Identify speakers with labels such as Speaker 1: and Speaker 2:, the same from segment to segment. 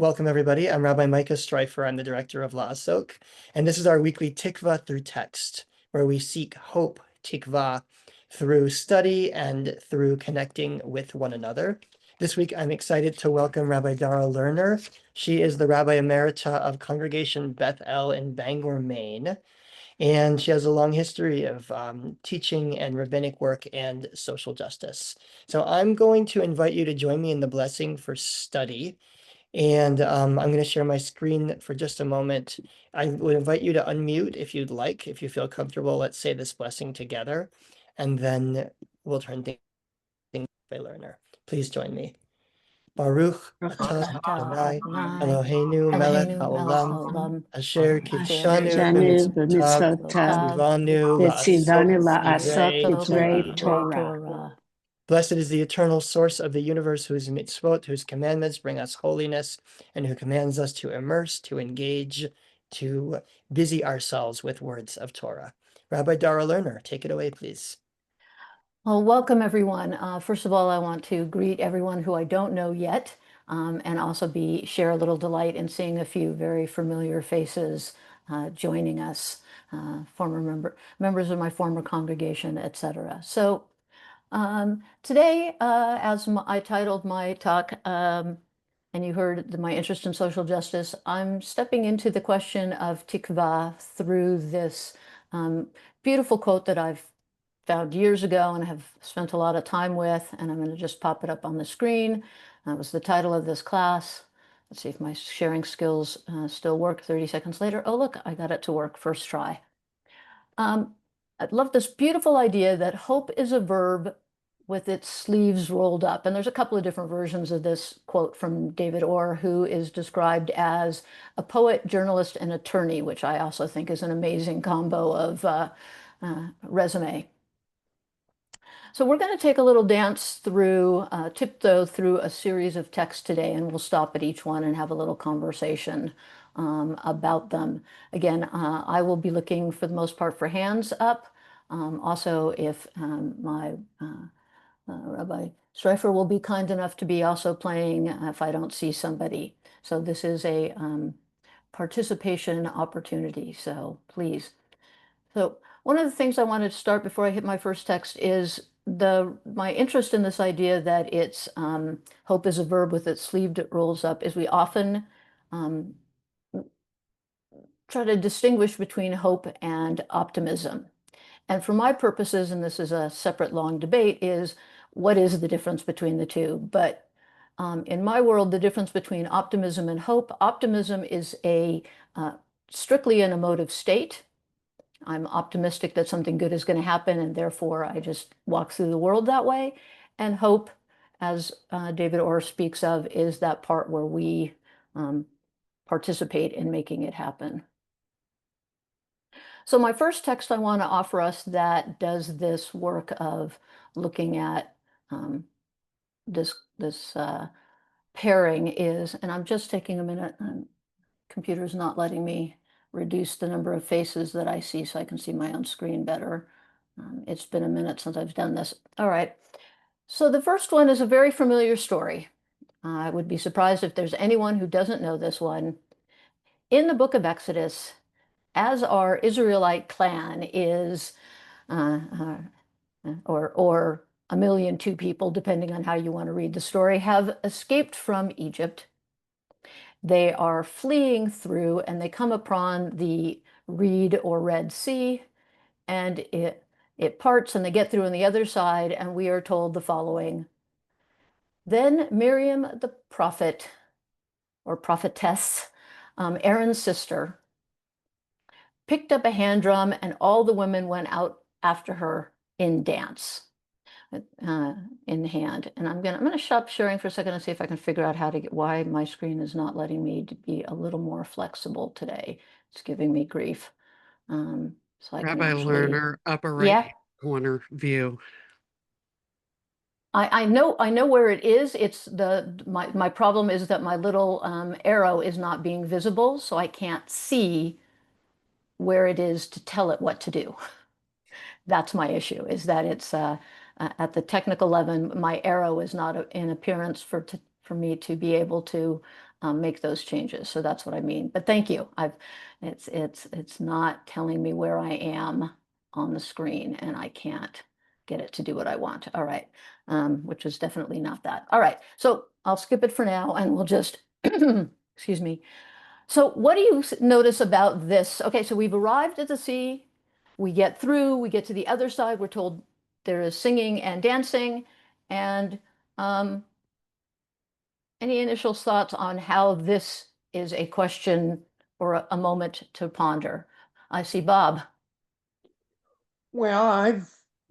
Speaker 1: Welcome, everybody. I'm Rabbi Micah Streifer. I'm the director of La'asok, and this is our weekly Tikva through text, where we seek hope, Tikva, through study and through connecting with one another. This week, I'm excited to welcome Rabbi Darah Lerner. She is the Rabbi Emerita of Congregation Beth El in Bangor, Maine, and she has a long history of teaching and rabbinic work and social justice. So I'm going to invite you to join me in the blessing for study. And I'm going to share my screen for just a moment. I would invite you to unmute if you'd like, if you feel comfortable. Let's say this blessing together, and then we'll turn things by Lerner. Please join me. Baruch atah Adonai Eloheinu melech haolam asher kidshanu b'mitzvotav tzivanu la'asok divrei Torah. Blessed is the eternal source of the universe, whose mitzvot, whose commandments bring us holiness, and who commands us to immerse, to engage, to busy ourselves with words of Torah. Rabbi Darah Lerner, take it away, please.
Speaker 2: Well, welcome, everyone. First of all, I want to greet everyone who I don't know yet, and also share a little delight in seeing a few very familiar faces joining us, former members of my former congregation, etc. So today, as I titled my talk, and you heard my interest in social justice, I'm stepping into the question of tikva through this beautiful quote that I've found years ago and have spent a lot of time with, and I'm going to just pop it up on the screen. That was the title of this class. Let's see if my sharing skills still work 30 seconds later. Oh, look, I got it to work first try. I love this beautiful idea that hope is a verb with its sleeves rolled up. And there's a couple of different versions of this quote from David Orr, who is described as a poet, journalist, and attorney, which I also think is an amazing combo of resume. So we're going to take a little dance through, tiptoe through a series of texts today, and we'll stop at each one and have a little conversation about them. Again, I will be looking for the most part for hands up. Also, if my Rabbi Streifer will be kind enough to be also playing if I don't see somebody. So this is a participation opportunity, so please. So one of the things I wanted to start before I hit my first text is my interest in this idea that it's hope is a verb with its sleeve that rolls up, is we often try to distinguish between hope and optimism. And for my purposes, and this is a separate long debate, is what is the difference between the two? But in my world, the difference between optimism and hope, optimism is strictly an emotive state. I'm optimistic that something good is going to happen, and therefore I just walk through the world that way. And hope, as David Orr speaks of, is that part where we participate in making it happen. So my first text I want to offer us that does this work of looking at this pairing is, and I'm just taking a minute, computer's not letting me reduce the number of faces that I see so I can see my own screen better. It's been a minute since I've done this. All right. So the first one is a very familiar story. I would be surprised if there's anyone who doesn't know this one. In the book of Exodus, as our Israelite clan is, or 1,000,002 people, depending on how you want to read the story, have escaped from Egypt. They are fleeing through, and they come upon the Reed or Red Sea, and it parts, and they get through on the other side, and we are told the following. Then Miriam the prophet, or prophetess, Aaron's sister, picked up a hand drum, and all the women went out after her in dance, in hand. And I'm gonna stop sharing for a second and see if I can figure out why my screen is not letting me to be a little more flexible today. It's giving me grief. So I can
Speaker 3: Rabbi
Speaker 2: actually,
Speaker 3: Lerner, upper right corner view.
Speaker 2: I know where it is. It's my problem is that my little arrow is not being visible, so I can't see where it is to tell it what to do. That's my issue, is that it's at the technical level, my arrow is not in appearance for me to be able to make those changes. So that's what I mean. But thank you. It's not telling me where I am on the screen, and I can't get it to do what I want. All right, which is definitely not that. All right, so I'll skip it for now, and we'll just excuse me. So what do you notice about this? Okay, so we've arrived at the sea. We get through. We get to the other side. We're told there is singing and dancing, and any initial thoughts on how this is a question or a moment to ponder? I see Bob.
Speaker 4: Well, I've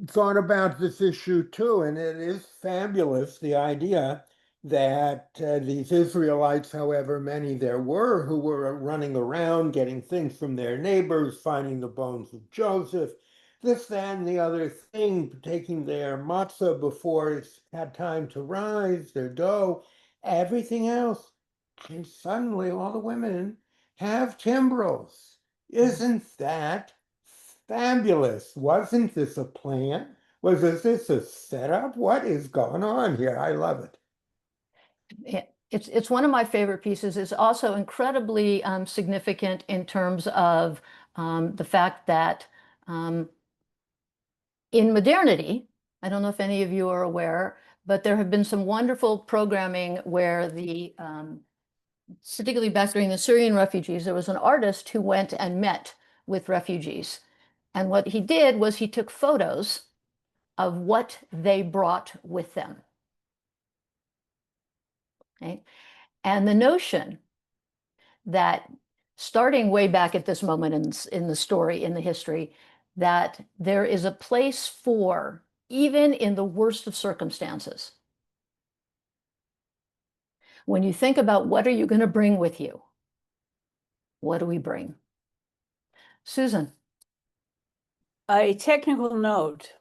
Speaker 4: thought about this issue too, and it is fabulous, the idea that these Israelites, however many there were, who were running around getting things from their neighbors, finding the bones of Joseph, this, that, and the other thing, taking their matzah before it's had time to rise, their dough, everything else. And suddenly all the women have timbrels. Isn't that fabulous? Wasn't this a plan? This a setup? What is going on here? I love it.
Speaker 2: It's one of my favorite pieces. It's also incredibly significant in terms of the fact that in modernity, I don't know if any of you are aware, but there have been some wonderful programming where particularly back during the Syrian refugees, there was an artist who went and met with refugees. And what he did was he took photos of what they brought with them. Okay? And the notion that starting way back at this moment in the story, in the history, that there is a place for, even in the worst of circumstances, when you think about what are you going to bring with you, what do we bring? Susan.
Speaker 5: A technical note.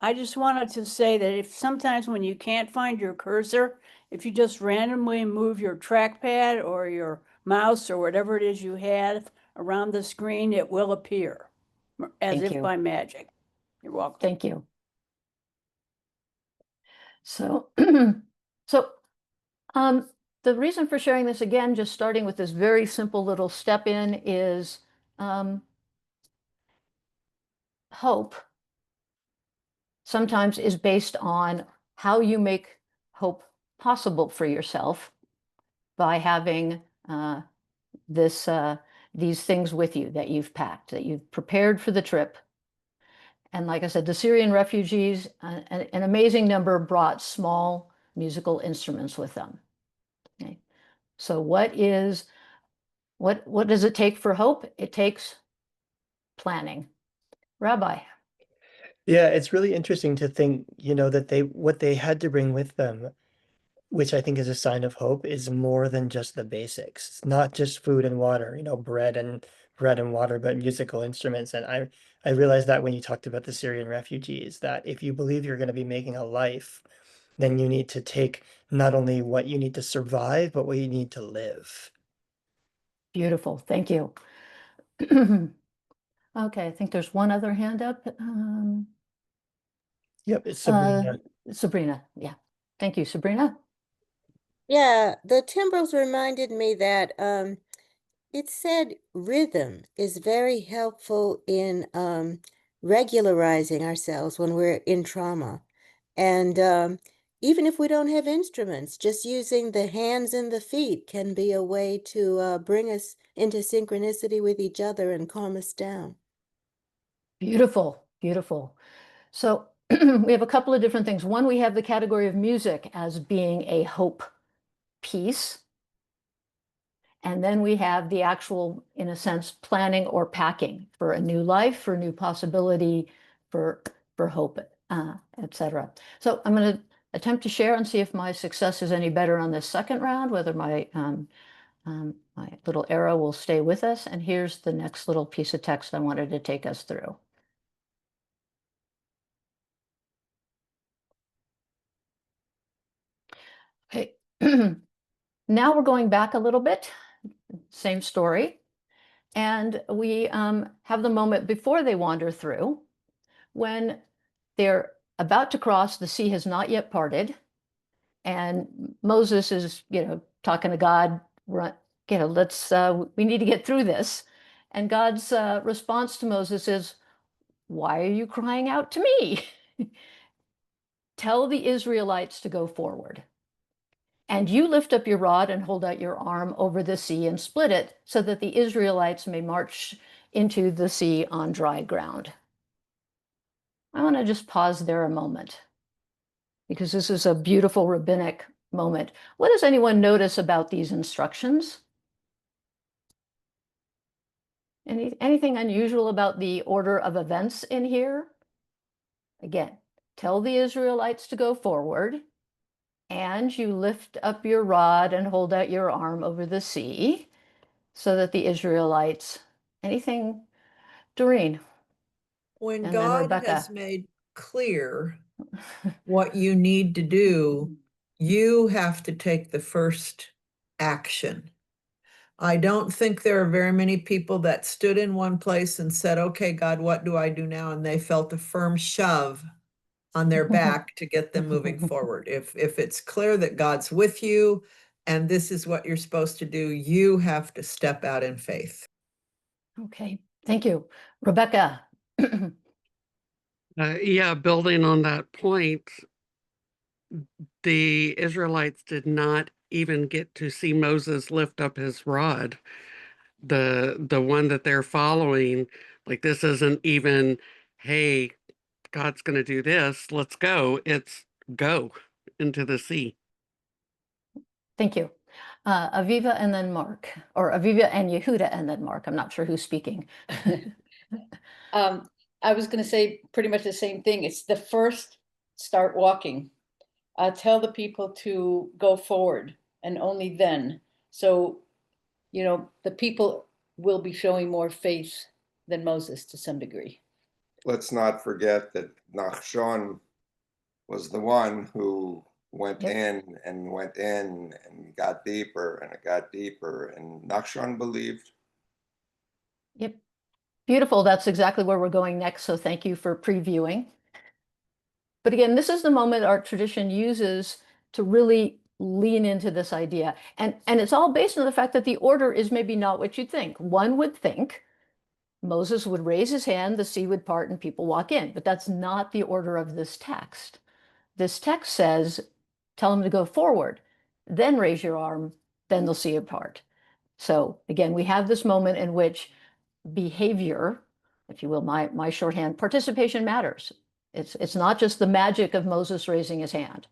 Speaker 5: I just wanted to say that if sometimes when you can't find your cursor, if you just randomly move your trackpad or your mouse or whatever it is you have around the screen, it will appear as if by magic. You're welcome.
Speaker 2: Thank you. So, the reason for sharing this again, just starting with this very simple little step in, is hope sometimes is based on how you make hope possible for yourself by having these things with you that you've packed, that you've prepared for the trip. And like I said, the Syrian refugees, an amazing number brought small musical instruments with them. Okay. So what does it take for hope? It takes planning. Rabbi.
Speaker 1: Yeah, it's really interesting to think, that what they had to bring with them, which I think is a sign of hope, is more than just the basics. It's not just food and water, bread and water, but musical instruments. And I realized that when you talked about the Syrian refugees, that if you believe you're going to be making a life, then you need to take not only what you need to survive, but what you need to live.
Speaker 2: Beautiful. Thank you. Okay, I think there's one other hand up.
Speaker 1: Yep, it's Sabrina.
Speaker 2: Sabrina, yeah. Thank you, Sabrina.
Speaker 6: Yeah, the timbrels reminded me that it said rhythm is very helpful in regularizing ourselves when we're in trauma. And even if we don't have instruments, just using the hands and the feet can be a way to bring us into synchronicity with each other and calm us down.
Speaker 2: Beautiful, beautiful. So we have a couple of different things. One, we have the category of music as being a hope piece. And then we have the actual, in a sense, planning or packing for a new life, for new possibility, for hope, etc. So I'm going to attempt to share and see if my success is any better on this second round, whether my little arrow will stay with us. And here's the next little piece of text I wanted to take us through. Okay. Now we're going back a little bit, same story. And we have the moment before they wander through, when they're about to cross, the sea has not yet parted. And Moses is, talking to God run, let's, we need to get through this. And God's response to Moses is, why are you crying out to me? Tell the Israelites to go forward. And you lift up your rod and hold out your arm over the sea and split it so that the Israelites may march into the sea on dry ground. I want to just pause there a moment because this is a beautiful rabbinic moment. What does anyone notice about these instructions? Anything unusual about the order of events in here? Again, tell the Israelites to go forward, and you lift up your rod and hold out your arm over the sea so that the Israelites, anything, Doreen?
Speaker 7: When
Speaker 2: And then
Speaker 7: God
Speaker 2: Rebecca.
Speaker 7: has made clear what you need to do, you have to take the first action. I don't think there are very many people that stood in one place and said, okay, God, what do I do now? And they felt a firm shove on their back to get them moving forward. If it's clear that God's with you and this is what you're supposed to do, you have to step out in faith.
Speaker 2: Okay, thank you. Rebecca.
Speaker 3: Yeah, building on that point, the Israelites did not even get to see Moses lift up his rod. The one that they're following, like this isn't even, hey, God's going to do this, let's go. It's go into the sea.
Speaker 2: Thank you. Aviva and then Mark, or Aviva and Yehuda and then Mark. I'm not sure who's speaking.
Speaker 8: I was going to say pretty much the same thing. It's the first start walking. Tell the people to go forward and only then. So, the people will be showing more faith than Moses to some degree.
Speaker 9: Let's not forget that Nachshon was the one who went in and went in and got deeper and it got deeper, and Nachshon believed.
Speaker 2: Yep. Beautiful. That's exactly where we're going next. So thank you for previewing. But again, this is the moment our tradition uses to really lean into this idea. And it's all based on the fact that the order is maybe not what you'd think. One would think Moses would raise his hand, the sea would part, and people walk in. But that's not the order of this text. This text says, tell them to go forward, then raise your arm, then they'll see it part. So again, we have this moment in which behavior, if you will, my shorthand, participation matters. It's not just the magic of Moses raising his hand.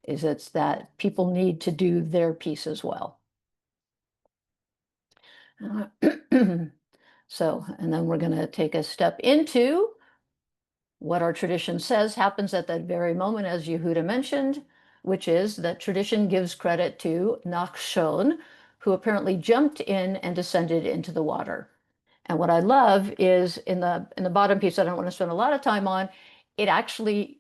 Speaker 2: It's that people need to do their piece as well. So, and then we're going to take a step into what our tradition says happens at that very moment, as Yehuda mentioned, which is that tradition gives credit to Nachshon, who apparently jumped in and descended into the water. And what I love is in the bottom piece, I don't want to spend a lot of time on, it actually,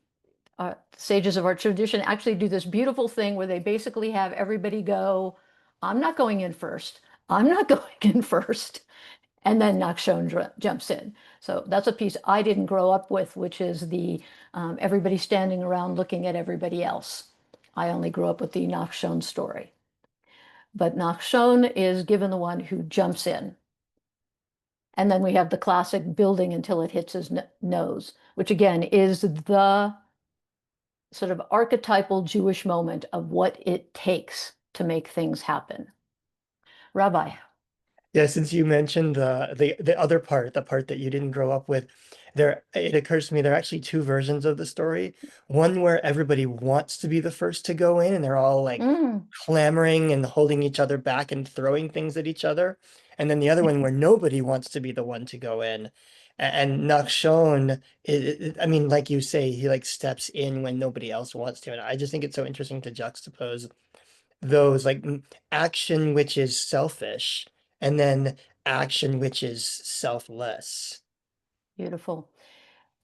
Speaker 2: sages of our tradition actually do this beautiful thing where they basically have everybody go, I'm not going in first. I'm not going in first. And then Nachshon jumps in. So that's a piece I didn't grow up with, which is the everybody standing around looking at everybody else. I only grew up with the Nachshon story. But Nachshon is given the one who jumps in. And then we have the classic building until it hits his nose, which again is the sort of archetypal Jewish moment of what it takes to make things happen. Rabbi.
Speaker 1: Yeah, since you mentioned the other part, the part that you didn't grow up with, it occurs to me there are actually two versions of the story. One where everybody wants to be the first to go in and they're all like clamoring and holding each other back and throwing things at each other. And then the other one where nobody wants to be the one to go in. And Nachshon, I mean, like you say, he like steps in when nobody else wants to. And I just think it's so interesting to juxtapose those like action which is selfish and then action which is selfless.
Speaker 2: Beautiful.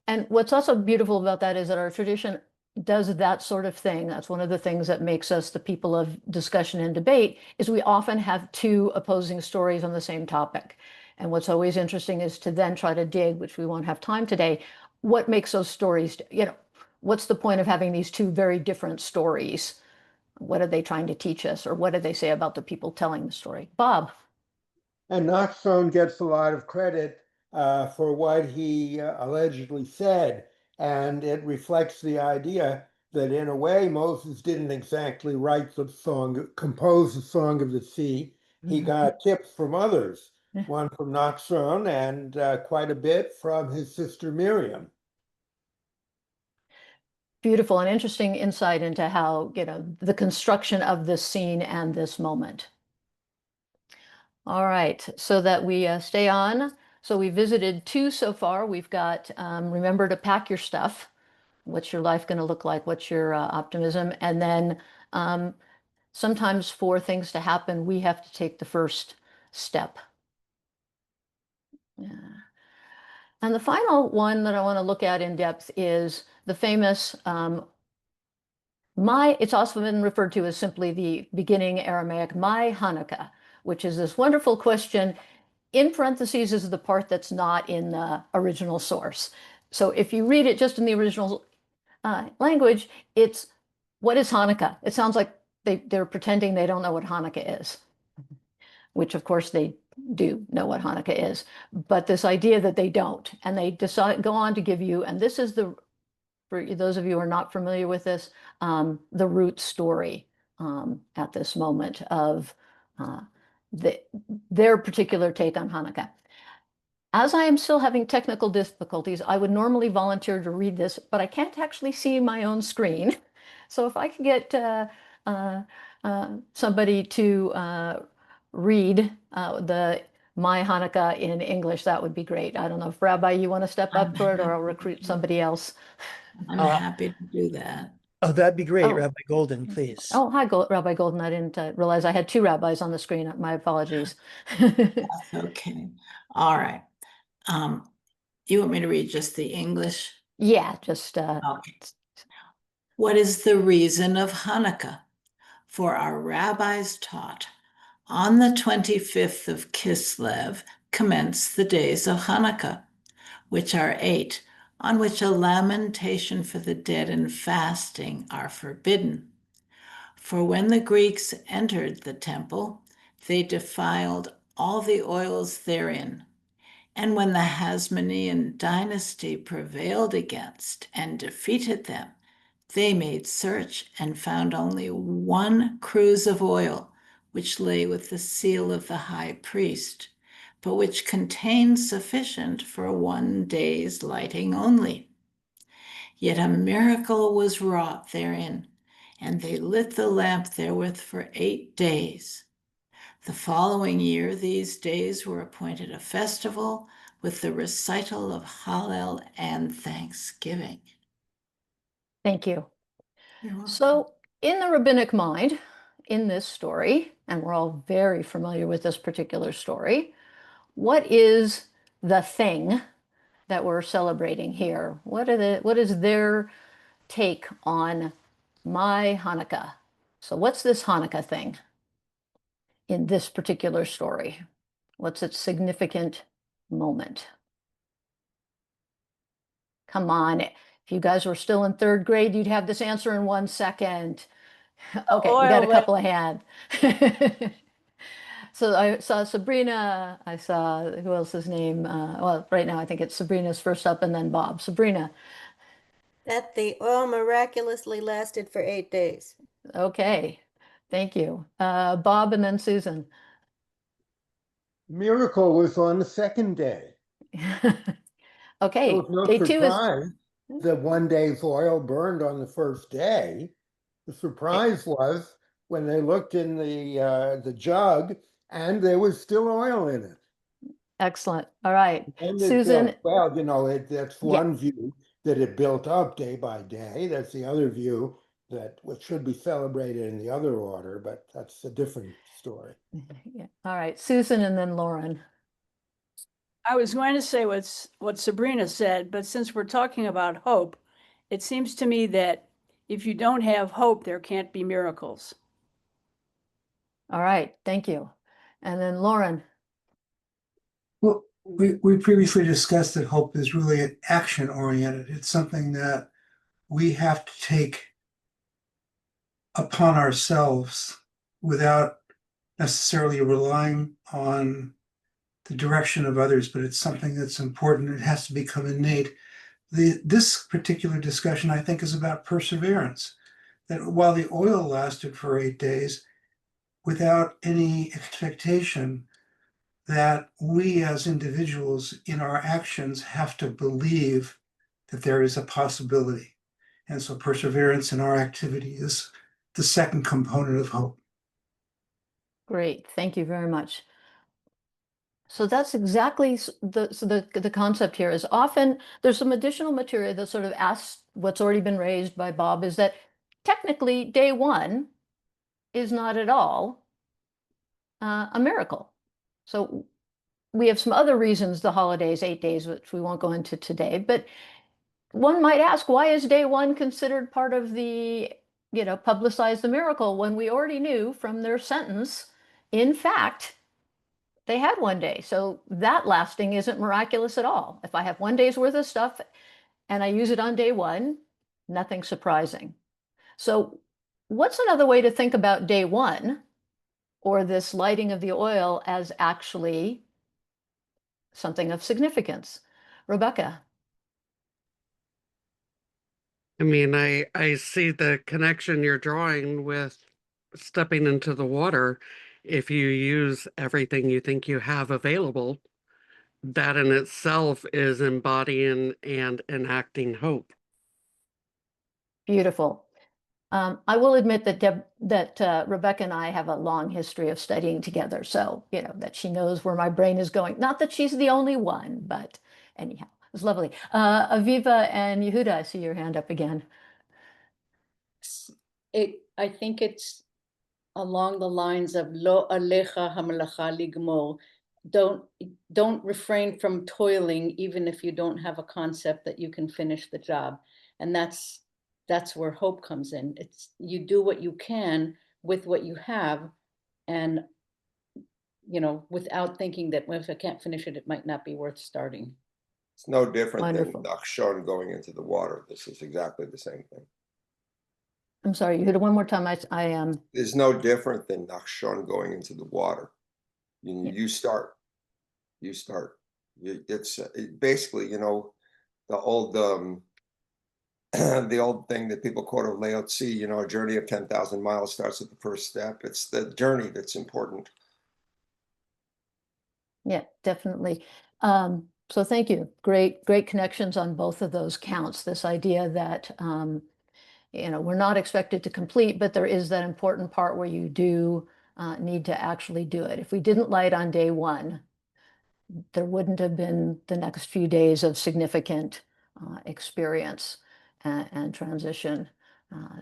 Speaker 2: And what's also beautiful about that is that our tradition does that sort of thing. That's one of the things that makes us the people of discussion and debate, is we often have two opposing stories on the same topic. And what's always interesting is to then try to dig, which we won't have time today, what makes those stories, what's the point of having these two very different stories What are they trying to teach us, or what did they say about the people telling the story? Bob.
Speaker 4: And Nachshon gets a lot of credit for what he allegedly said, and it reflects the idea that in a way Moses didn't exactly write the song, compose the Song of the Sea. He got tips from others, one from Nachshon and quite a bit from his sister Miriam.
Speaker 2: Beautiful and interesting insight into how, the construction of this scene and this moment. All right, so that we stay on. So we visited 2 so far. We've got remember to pack your stuff. What's your life going to look like? What's your optimism? And then sometimes for things to happen, we have to take the first step. Yeah. And the final one that I want to look at in depth is the famous it's also been referred to as simply the beginning Aramaic, my Hanukkah, which is this wonderful question. In parentheses is the part that's not in the original source. So if you read it just in the original language, it's what is Hanukkah? It sounds like they're pretending they don't know what Hanukkah is, which of course they do know what Hanukkah is. But this idea that they don't, and they go on to give you, and this is for those of you who are not familiar with this, the root story at this moment of their particular take on Hanukkah. As I am still having technical difficulties, I would normally volunteer to read this, but I can't actually see my own screen. So if I could get somebody to read the My Hanukkah in English, that would be great. I don't know if Rabbi, you want to step up for it, or I'll recruit somebody else.
Speaker 7: I'm happy to do that.
Speaker 1: Oh, that'd be great.
Speaker 2: Oh.
Speaker 1: Rabbi Golden, please.
Speaker 2: Oh, hi, Rabbi Golden. I didn't realize I had 2 rabbis on the screen. My apologies.
Speaker 7: That's okay. All right. You want me to read just the English?
Speaker 2: Yeah, just
Speaker 7: Okay. What is the reason of Hanukkah? For our rabbis taught, on the 25th of Kislev commence the days of Hanukkah, which are 8, on which a lamentation for the dead and fasting are forbidden. For when the Greeks entered the temple, they defiled all the oils therein. And when the Hasmonean dynasty prevailed against and defeated them, they made search and found only 1 cruse of oil, which lay with the seal of the high priest, but which contained sufficient for 1 day's lighting only. Yet a miracle was wrought therein, and they lit the lamp therewith for 8 days. The following year, these days were appointed a festival with the recital of Hallel and thanksgiving.
Speaker 2: Thank you.
Speaker 7: You're welcome.
Speaker 2: So in the rabbinic mind, in this story, and we're all very familiar with this particular story, what is the thing that we're celebrating here? What is their take on my Hanukkah? So what's this Hanukkah thing in this particular story? What's its significant moment? Come on, if you guys were still in 3rd grade, you'd have this answer in 1 second. Okay, we got a couple of hands. So I saw Sabrina, I saw, who else's name? Well, right now I think it's Sabrina's first up and then Bob. Sabrina.
Speaker 6: That the oil miraculously lasted for 8 days.
Speaker 2: Okay, thank you. Bob and then Susan.
Speaker 4: Miracle was on the 2nd day.
Speaker 2: Okay,
Speaker 4: It was no
Speaker 2: day 2 is.
Speaker 4: surprise that 1 day's oil burned on the 1st day. The surprise was when they looked in the jug and there was still oil in it.
Speaker 2: Excellent. All right,
Speaker 4: And
Speaker 2: Susan.
Speaker 4: That's one view, that it built up day by day. That's the other view, that what should be celebrated in the other order, but that's a different story.
Speaker 2: Yeah. All right, Susan and then Lauren.
Speaker 5: I was going to say what Sabrina said, but since we're talking about hope, it seems to me that if you don't have hope, there can't be miracles.
Speaker 2: All right, thank you. And then Lauren.
Speaker 10: Well, we previously discussed that hope is really action oriented. It's something that we have to take upon ourselves without necessarily relying on the direction of others, but it's something that's important. It has to become innate. This particular discussion, I think, is about perseverance. That while the oil lasted for 8 days, without any expectation that we as individuals in our actions have to believe that there is a possibility. And so perseverance in our activity is the second component of hope.
Speaker 2: Great, thank you very much. So that's exactly the concept here is often there's some additional material that sort of asks what's already been raised by Bob is that technically day one is not at all a miracle. So we have some other reasons the holidays, 8 days, which we won't go into today, but one might ask, why is day one considered part of the, publicize the miracle when we already knew from their sentence, in fact, they had 1 day. So that lasting isn't miraculous at all. If I have 1 day's worth of stuff and I use it on day one, nothing surprising. So what's another way to think about day one or this lighting of the oil as actually something of significance? Rebecca.
Speaker 3: I mean, I see the connection you're drawing with stepping into the water. If you use everything you think you have available, that in itself is embodying and enacting hope.
Speaker 2: Beautiful. I will admit that Rebecca and I have a long history of studying together, so that she knows where my brain is going. Not that she's the only one, but anyhow, it was lovely. Aviva and Yehuda, I see your hand up again.
Speaker 8: I think it's along the lines of lo alecha hamalacha ligmor. Don't refrain from toiling, even if you don't have a concept that you can finish the job, and that's where hope comes in. It's you do what you can with what you have, and without thinking that, well, if I can't finish it, it might not be worth starting.
Speaker 9: It's no different
Speaker 2: Wonderful.
Speaker 9: than Nachshon going into the water. This is exactly the same thing.
Speaker 2: I'm sorry, Yehuda, one more time.
Speaker 9: It's no different than Nachshon going into the water. You start. It's basically, the old the old thing that people quote of Lao Tzu, a journey of 10,000 miles starts at the first step. It's the journey that's important.
Speaker 2: Yeah, definitely. So thank you. Great connections on both of those counts. This idea that we're not expected to complete, but there is that important part where you do need to actually do it. If we didn't light on day one, there wouldn't have been the next few days of significant experience and transition.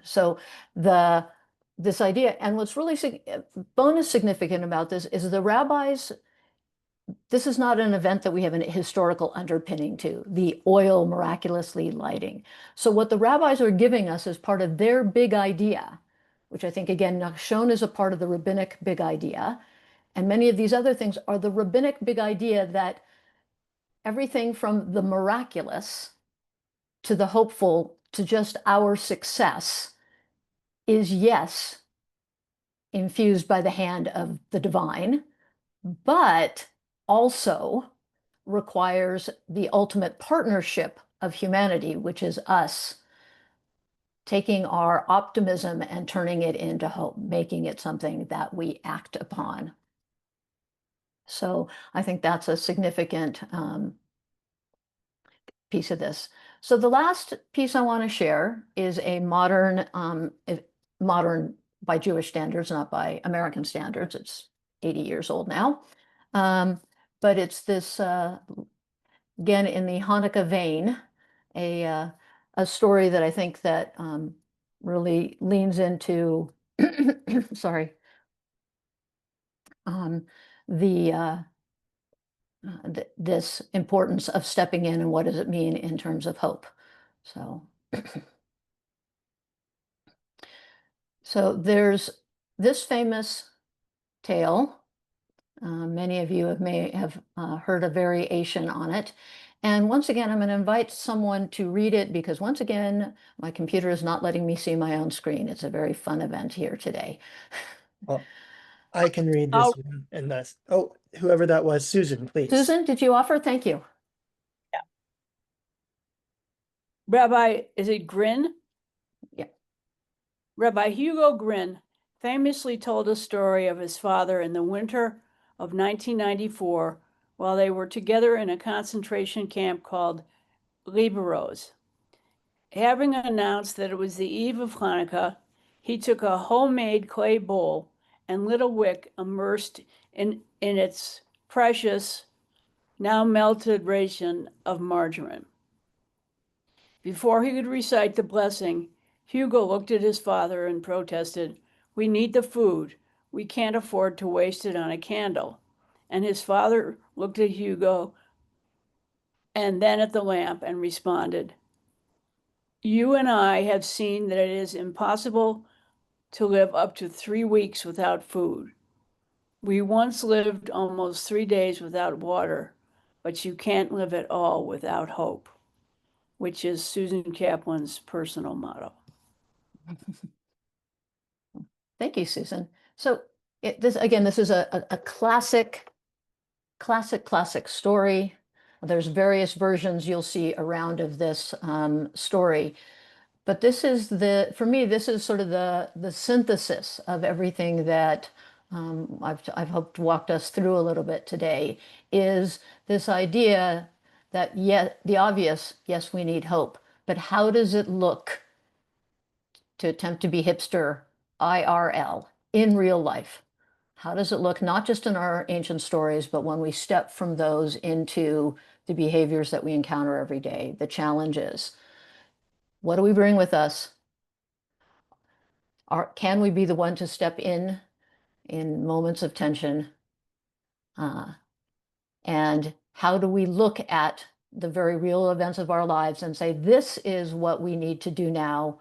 Speaker 2: So this idea, and what's really bonus significant about this is the rabbis. This is not an event that we have a historical underpinning to, the oil miraculously lighting. So what the rabbis are giving us is part of their big idea, which I think, again, Nachshon is a part of the rabbinic big idea. And many of these other things are the rabbinic big idea that everything from the miraculous to the hopeful to just our success is, yes, infused by the hand of the divine, but also requires the ultimate partnership of humanity, which is us taking our optimism and turning it into hope, making it something that we act upon. So I think that's a significant piece of this. So the last piece I want to share is a modern by Jewish standards, not by American standards. It's 80 years old now. But it's this, again, in the Hanukkah vein, a story that I think that really leans into, sorry, this importance of stepping in and what does it mean in terms of hope. So there's this famous tale Many of you may have heard a variation on it. And once again, I'm going to invite someone to read it because once again, my computer is not letting me see my own screen. It's a very fun event here today.
Speaker 1: Well, I can read this
Speaker 5: I'll-
Speaker 1: one and that's, oh, whoever that was, Susan, please.
Speaker 2: Susan, did you offer? Thank you.
Speaker 5: Rabbi, is it Grin?
Speaker 2: Yeah.
Speaker 5: Rabbi Hugo Grin famously told a story of his father in the winter of 1994 while they were together in a concentration camp called Liberos. Having announced that it was the eve of Hanukkah, he took a homemade clay bowl and lit a wick immersed in its precious, now melted ration of margarine. Before he could recite the blessing, Hugo looked at his father and protested, "We need the food. We can't afford to waste it on a candle." And his father looked at Hugo and then at the lamp and responded, "You and I have seen that it is impossible to live up to 3 weeks without food. We once lived almost 3 days without water, but you can't live at all without hope," which is Susan Kaplan's personal motto.
Speaker 2: Thank you, Susan. So this is a classic story. There's various versions you'll see around of this story. But this is for me, this is sort of the synthesis of everything that I've hoped walked us through a little bit today, is this idea that, yeah, the obvious, yes, we need hope, but how does it look, to attempt to be hipster, IRL, in real life? How does it look not just in our ancient stories, but when we step from those into the behaviors that we encounter every day, the challenges? What do we bring with us? Can we be the one to step in moments of tension? And how do we look at the very real events of our lives and say, this is what we need to do now?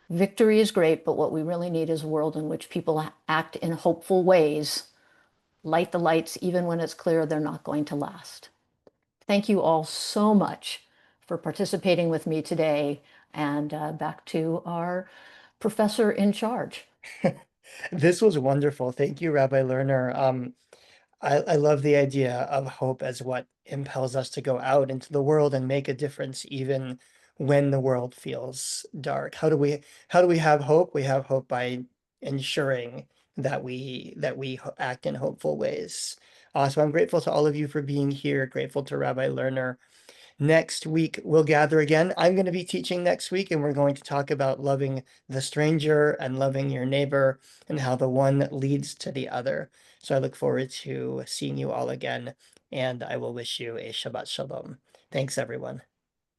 Speaker 2: Victory is great, but what we really need is a world in which people act in hopeful ways, light the lights even when it's clear they're not going to last. Thank you all so much for participating with me today, and back to our professor in charge.
Speaker 1: This was wonderful. Thank you, Rabbi Lerner. I love the idea of hope as what impels us to go out into the world and make a difference even when the world feels dark. How do we have hope? We have hope by ensuring that we act in hopeful ways. So I'm grateful to all of you for being here, grateful to Rabbi Lerner. Next week, we'll gather again. I'm going to be teaching next week, and we're going to talk about loving the stranger and loving your neighbor and how the one leads to the other. So I look forward to seeing you all again, and I will wish you a Shabbat Shalom. Thanks, everyone.